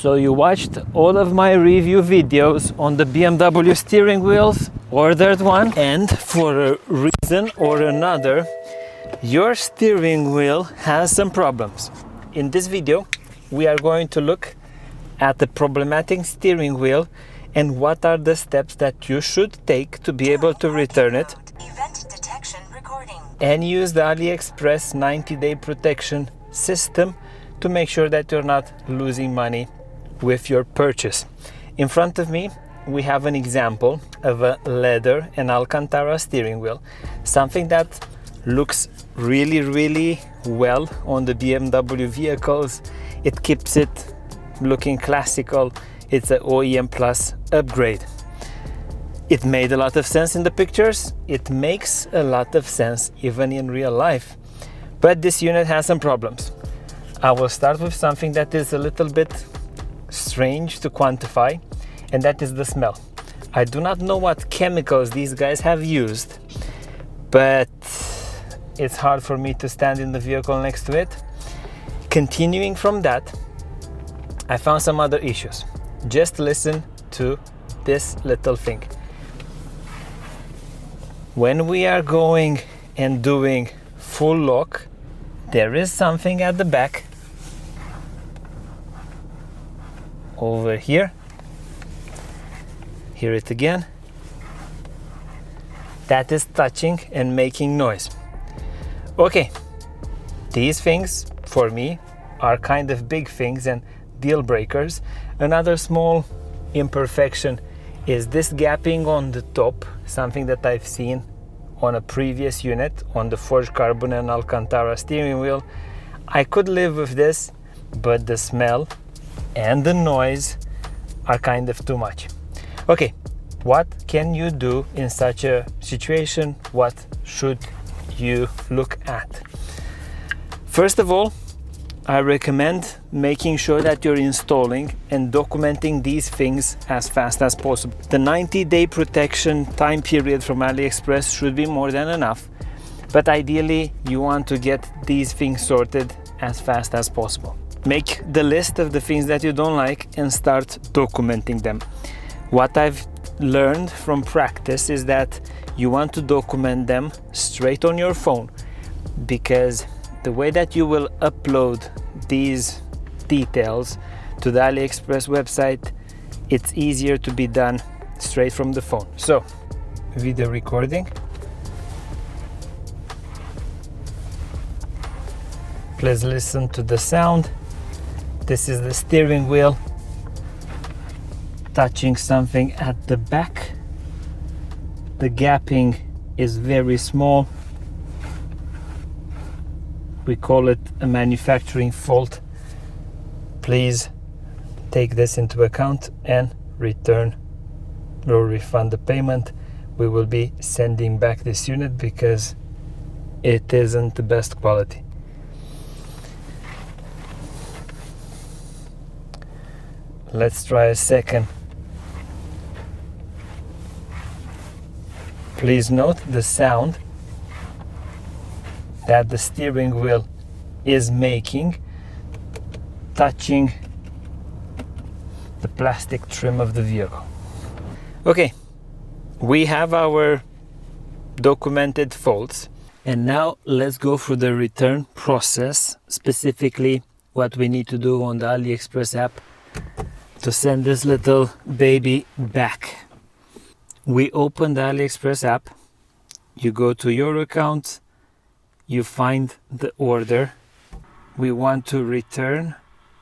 So you watched all of my review videos on the BMW steering wheels, ordered one, and for a reason or another, your steering wheel has some problems. In this video, we are going to look at the problematic steering wheel and what are the steps that you should take to be able to return it, and use the AliExpress 90-day protection system to make sure that you're not losing money with your purchase. In front of me, we have an example of a leather and Alcantara steering wheel, something that looks really well on the BMW vehicles. It keeps it looking classical. It's an OEM Plus upgrade. It made a lot of sense in the pictures. It makes a lot of sense even in real life. But this unit has some problems. I will start with something that is a little bit strange to quantify, and that is the smell. I do not know what chemicals these guys have used, but it's hard for me to stand in the vehicle next to it. Continuing from that, I found some other issues. Just listen to this little thing. When we are going and doing full lock, there is something at the back over here. Hear it again. That is touching and making noise. Okay, these things for me are kind of big things and deal breakers. Another small imperfection is this gapping on the top, something that I've seen on a previous unit on the forged carbon and Alcantara steering wheel. I could live with this, but the smell and the noise are kind of too much. Okay, what can you do in such a situation? What should you look at? First of all, I recommend making sure that you're installing and documenting these things as fast as possible. The 90-day protection time period from AliExpress should be more than enough, but ideally you want to get these things sorted as fast as possible. Make the list of the things that you don't like and start documenting them. What I've learned from practice is that you want to document them straight on your phone, because the way that you will upload these details to the AliExpress website, it's easier to be done straight from the phone. So, video recording. Please listen to the sound. This is the steering wheel touching something at the back. The gapping is very small. We call it a manufacturing fault. Please take this into account and return or refund the payment. We will be sending back this unit because it isn't the best quality. Let's try a second. Please note the sound that the steering wheel is making, touching the plastic trim of the vehicle. Okay, we have our documented faults, and now let's go through the return process, specifically what we need to do on the AliExpress app to send this little baby back. We open the AliExpress app, you go to your account, you find the order. We want to return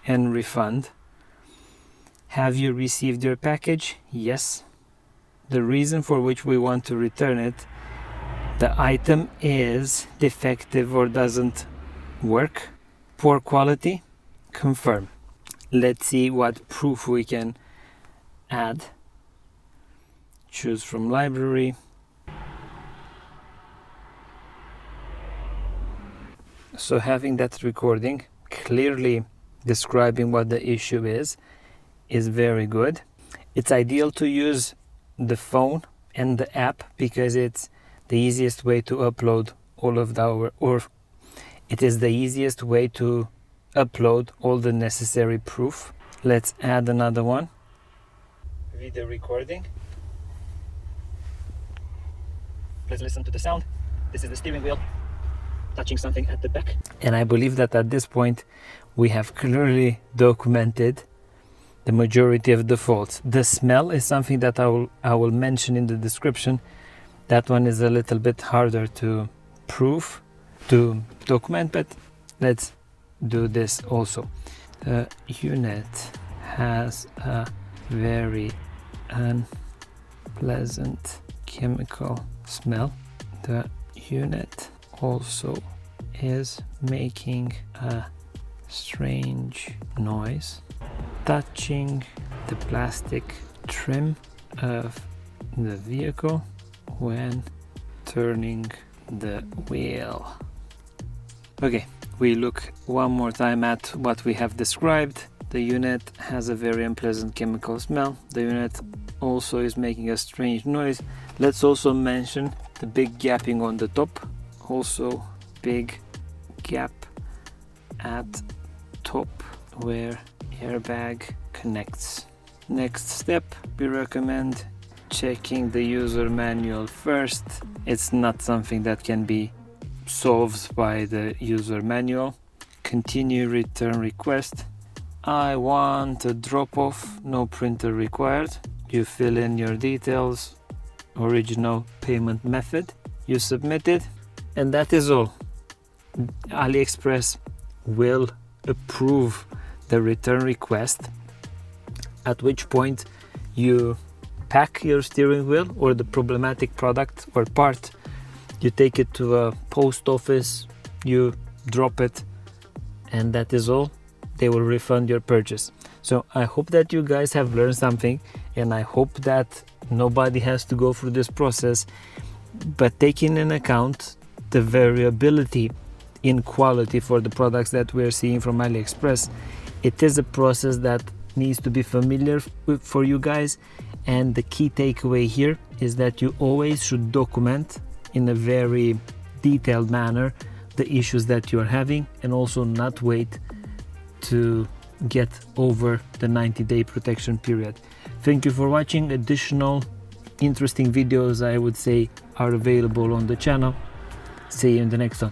and refund. Have you received your package? Yes. The reason for which we want to return it, the item is defective or doesn't work, poor quality, confirm. Let's see what proof we can add. Choose from library. So having that recording clearly describing what the issue is very good. It's ideal to use the phone and the app because it's the easiest way to upload all of it is the easiest way to upload all the necessary proof. Let's add another one. Video recording. Let's listen to the sound. This is the steering wheel touching something at the back. And I believe that at this point we have clearly documented the majority of the faults. The smell is something that I will mention in the description. That one is a little bit harder to prove, to document, but let's do this also. The unit has a very unpleasant chemical smell. The unit also is making a strange noise touching the plastic trim of the vehicle when turning the wheel. Okay, we look one more time at what we have described. The unit has a very unpleasant chemical smell. The unit also is making a strange noise. Let's also mention the big gapping on the top. Also big gap at top where airbag connects. Next step, we recommend checking the user manual first. It's not something that can be solved by the user manual. Continue return request. I want a drop-off, no printer required. You fill in your details, original payment method, you submit it, and that is all. AliExpress will approve the return request, at which point you pack your steering wheel or the problematic product or part, you take it to a post office, you drop it, and that is all. They will refund your purchase. So I hope that you guys have learned something, and I hope that nobody has to go through this process. But taking into account the variability in quality for the products that we're seeing from AliExpress, it is a process that needs to be familiar for you guys. And the key takeaway here is that you always should document in a very detailed manner the issues that you're having, and also not wait to get over the 90-day protection period. Thank you for watching. Additional interesting videos, I would say, are available on the channel. See you in the next one.